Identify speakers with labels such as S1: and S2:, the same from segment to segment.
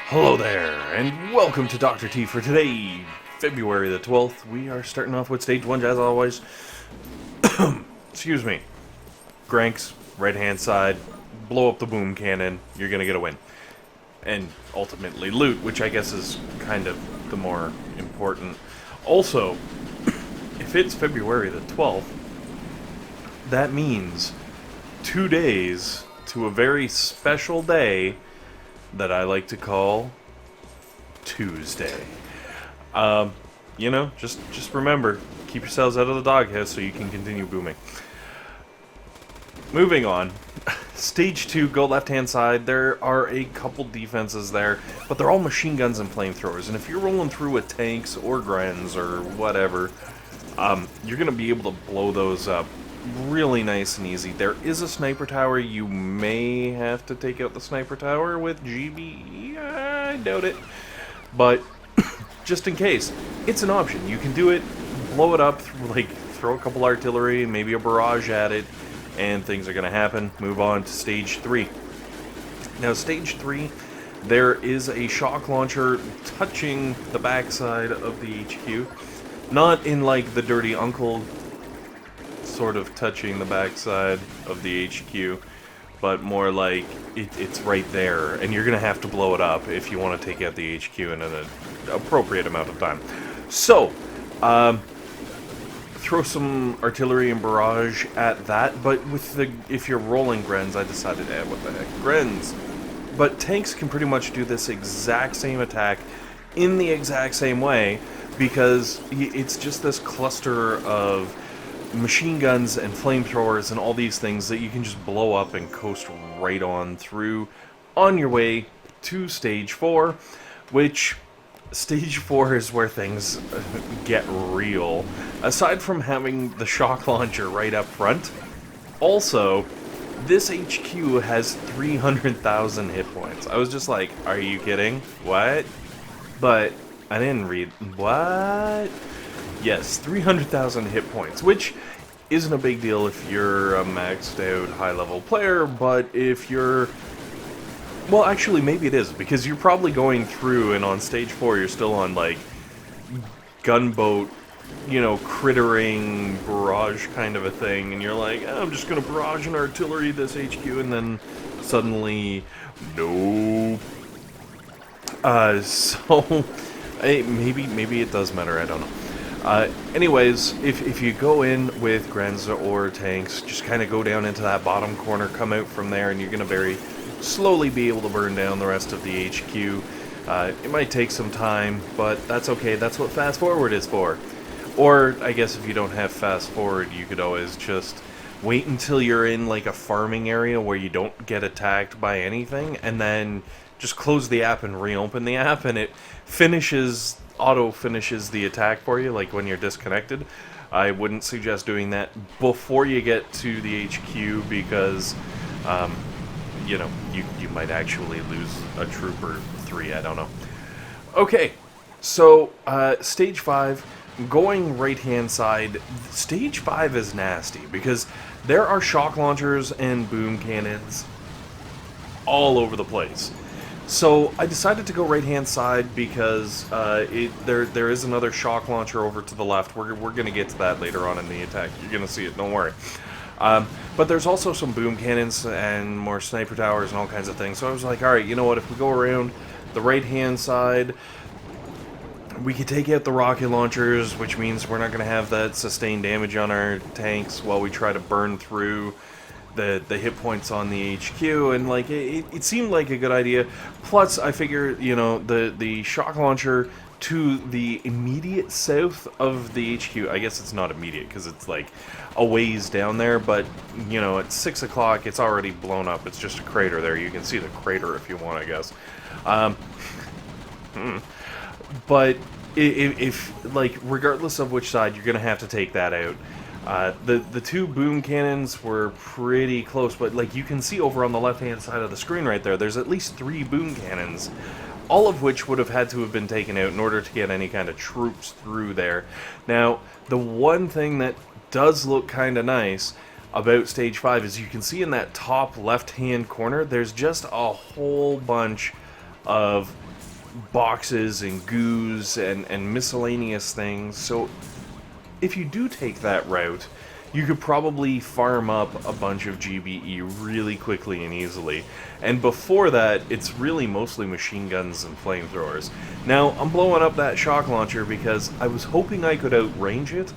S1: Hello there, and welcome to Dr. T for today, February the 12th. We are starting off with Stage 1, as always. Excuse me. Granks, right-hand side, blow up the boom cannon, you're gonna get a win. And ultimately loot, which I guess is kind of the more important. Also, if it's February the 12th, that means 2 days to a very special day that I like to call Tuesday. Just remember, keep yourselves out of the doghouse so you can continue booming. Moving on, Stage 2, go left-hand side. There are a couple defenses there, but they're all machine guns and flamethrowers. And if you're rolling through with tanks or Grens or whatever, you're going to be able to blow those up really nice and easy. There is a sniper tower. You may have to take out the sniper tower with GB. I doubt it. But just in case, it's an option. You can do it, blow it up, throw a couple artillery and maybe a barrage at it, and things are going to happen. Move on to Stage 3. Now, Stage 3, there is a shock launcher touching the backside of the HQ. Not in, like, the dirty uncle sort of touching the backside of the HQ, but more like it's right there, and you're going to have to blow it up if you want to take out the HQ in an appropriate amount of time. So, throw some artillery and barrage at that, but if you're rolling Grens, I decided, what the heck, Grens. But tanks can pretty much do this exact same attack in the exact same way, because it's just this cluster of machine guns and flamethrowers and all these things that you can just blow up and coast right on through on your way to Stage 4, which Stage 4 is where things get real. Aside from having the shock launcher right up front, also, this HQ has 300,000 hit points. I was just like, are you kidding? What? But I didn't read. What? Yes, 300,000 hit points, which isn't a big deal if you're a maxed out high-level player, but if you're... Well, actually, maybe it is, because you're probably going through, and on Stage 4 you're still on, like, gunboat, crittering, barrage kind of a thing, and you're like, I'm just gonna barrage and artillery this HQ, and then suddenly, nope. Maybe it does matter, I don't know. Anyways, if you go in with Grens or tanks, just kind of go down into that bottom corner, come out from there, and you're going to very slowly be able to burn down the rest of the HQ. It might take some time, but that's okay. That's what fast forward is for. Or, I guess if you don't have fast forward, you could always just wait until you're in like a farming area where you don't get attacked by anything, and then just close the app and reopen the app, and it auto-finishes the attack for you, like when you're disconnected. I wouldn't suggest doing that before you get to the HQ, because, you might actually lose a troop or 3, I don't know. Okay, so, Stage 5, going right-hand side, Stage 5 is nasty, because there are shock launchers and boom cannons all over the place. So I decided to go right-hand side because there is another shock launcher over to the left. We're going to get to that later on in the attack. You're going to see it, don't worry. But there's also some boom cannons and more sniper towers and all kinds of things. So I was like, alright, you know what, if we go around the right-hand side, we could take out the rocket launchers, which means we're not going to have that sustained damage on our tanks while we try to burn through the hit points on the HQ, and like it seemed like a good idea. Plus, I figure, the shock launcher to the immediate south of the HQ, I guess it's not immediate because it's like a ways down there, but at 6 o'clock it's already blown up. It's just a crater there. You can see the crater if you want, I guess. But if like, regardless of which side, you're gonna have to take that out. The two boom cannons were pretty close, but like you can see over on the left-hand side of the screen right there, there's at least 3 boom cannons, all of which would have had to have been taken out in order to get any kind of troops through there. Now, the one thing that does look kind of nice about Stage 5 is you can see in that top left-hand corner, there's just a whole bunch of boxes and goos and miscellaneous things. So if you do take that route, you could probably farm up a bunch of GBE really quickly and easily. And before that, it's really mostly machine guns and flamethrowers. Now, I'm blowing up that shock launcher because I was hoping I could outrange it.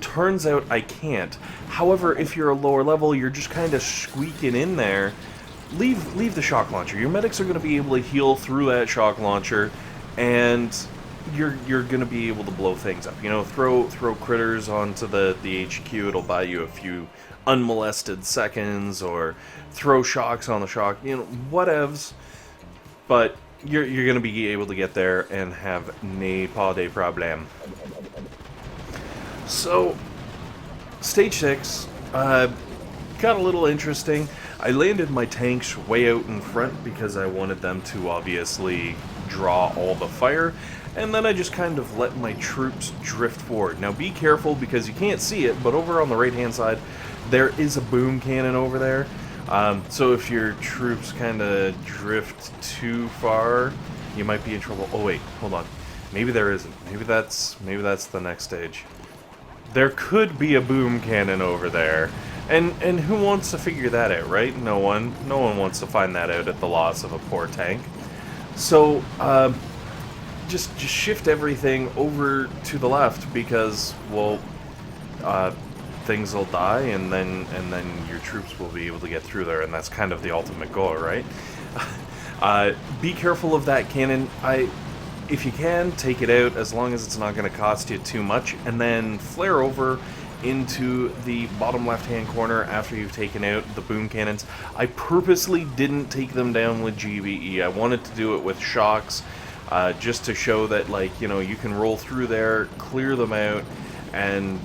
S1: Turns out I can't. However, if you're a lower level, you're just kind of squeaking in there. Leave the shock launcher. Your medics are going to be able to heal through that shock launcher, and you're going to be able to blow things up. You know, throw critters onto the HQ. It'll buy you a few unmolested seconds, or throw shocks on the shock. You know, whatevs. But you're going to be able to get there and have pas de problème. So, Stage 6 got a little interesting. I landed my tanks way out in front because I wanted them to obviously draw all the fire, and then I just kind of let my troops drift forward. Now be careful because you can't see it, but over on the right hand side there is a boom cannon over there. So if your troops kind of drift too far, you might be in trouble. Oh wait, hold on. Maybe there isn't. Maybe that's the next stage. There could be a boom cannon over there. And who wants to figure that out, right? No one. No one wants to find that out at the loss of a poor tank. So, just shift everything over to the left because, well, things will die, and then your troops will be able to get through there, and that's kind of the ultimate goal, right? Be careful of that cannon. If you can, take it out as long as it's not going to cost you too much, and then flare over into the bottom left-hand corner after you've taken out the boom cannons. I purposely didn't take them down with GBE. I wanted to do it with shocks, just to show that, like, you know, you can roll through there, clear them out, and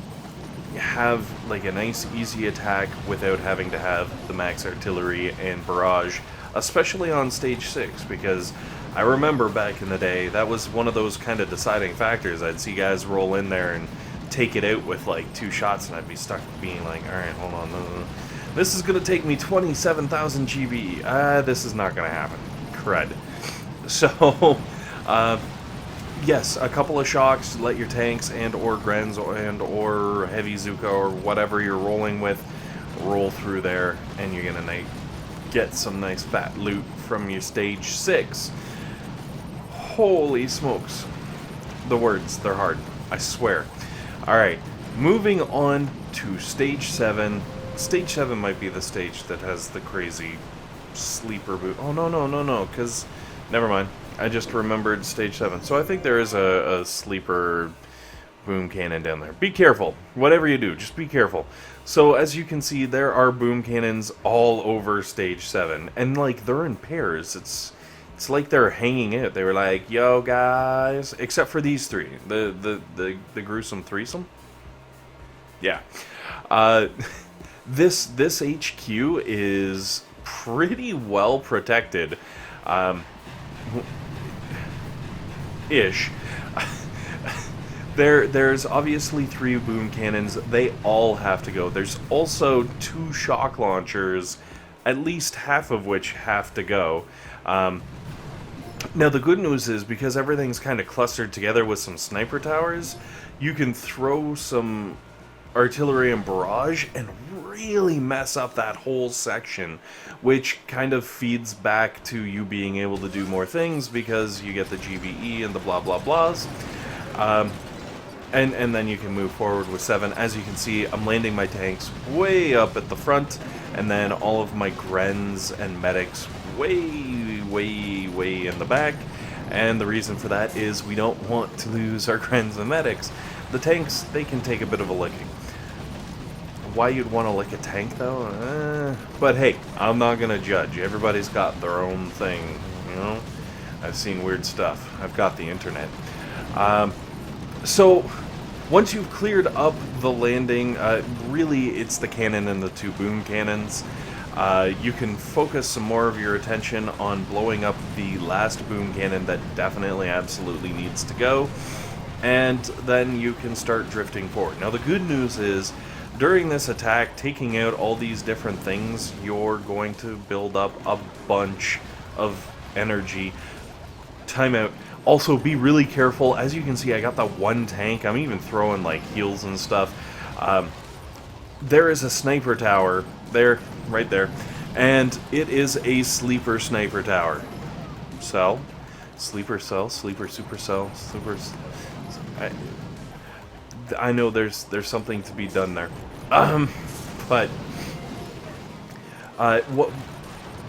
S1: have like a nice easy attack without having to have the max artillery and barrage, especially on stage 6, because I remember back in the day that was one of those kind of deciding factors. I'd see guys roll in there and take it out with like 2 shots, and I'd be stuck being like, alright, hold on, no. This is going to take me 27,000 GB. This is not going to happen. Crud. So, yes, a couple of shocks, let your tanks and or Grens and or heavy Zooka or whatever you're rolling with roll through there, and you're going to get some nice fat loot from your stage 6. Holy smokes. The words, they're hard. I swear. Alright, moving on to stage 7. Stage 7 might be the stage that has the crazy sleeper boot. Oh, no, because... Never mind. I just remembered stage 7. So I think there is a sleeper boom cannon down there. Be careful. Whatever you do, just be careful. So as you can see, there are boom cannons all over stage 7. And, like, they're in pairs. It's like they're hanging out. They were like, yo, guys. Except for these 3. The gruesome threesome? Yeah. This HQ is pretty well protected. Ish. There's obviously 3 boom cannons. They all have to go. There's also 2 shock launchers, at least half of which have to go. Now the good news is, because everything's kind of clustered together with some sniper towers, you can throw some artillery and barrage and really mess up that whole section, which kind of feeds back to you being able to do more things because you get the GBE and the blah blah blahs. And then you can move forward with 7. As you can see, I'm landing my tanks way up at the front, and then all of my Grens and medics way in the back. And the reason for that is we don't want to lose our Grens and medics. The tanks, they can take a bit of a licking. Why you'd want to lick a tank, though? But hey, I'm not going to judge. Everybody's got their own thing, you know? I've seen weird stuff. I've got the internet. So, once you've cleared up the landing, really it's the cannon and the 2 boom cannons. You can focus some more of your attention on blowing up the last boom cannon that definitely absolutely needs to go. And then you can start drifting forward. Now the good news is, during this attack, taking out all these different things, you're going to build up a bunch of energy timeout. Also, be really careful. As you can see, I got that one tank. I'm even throwing, like, heals and stuff. There is a sniper tower there, right there, and it is a sleeper sniper tower. Cell, sleeper cell, sleeper supercell, sleeper. I know there's something to be done there, but what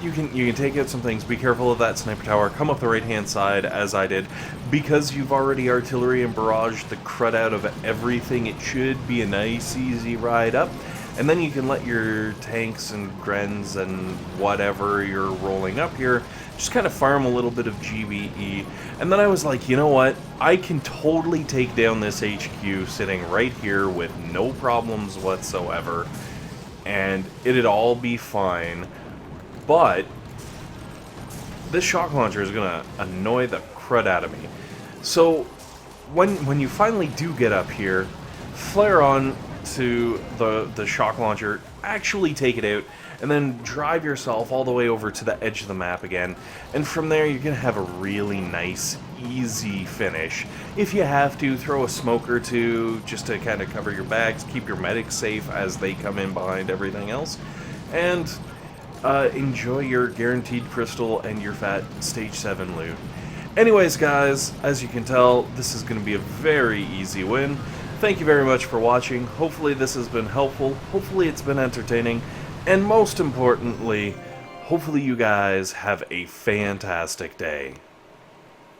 S1: you can take out some things. Be careful of that sniper tower. Come up the right hand side as I did, because you've already artillery and barrage the crud out of everything. It should be a nice easy ride up, and then you can let your tanks and Grens and whatever you're rolling up here just kind of farm a little bit of GBE. And then I was like, you know what? I can totally take down this HQ sitting right here with no problems whatsoever, and it'd all be fine. But this shock launcher is gonna annoy the crud out of me. So when you finally do get up here, flare on to the shock launcher, actually take it out, and then drive yourself all the way over to the edge of the map again. And from there, you're going to have a really nice, easy finish. If you have to, throw a smoke or two just to kind of cover your bags, keep your medics safe as they come in behind everything else, and enjoy your guaranteed crystal and your fat stage 7 loot. Anyways, guys, as you can tell, this is going to be a very easy win. Thank you very much for watching. Hopefully this has been helpful. Hopefully it's been entertaining. And most importantly, hopefully you guys have a fantastic day.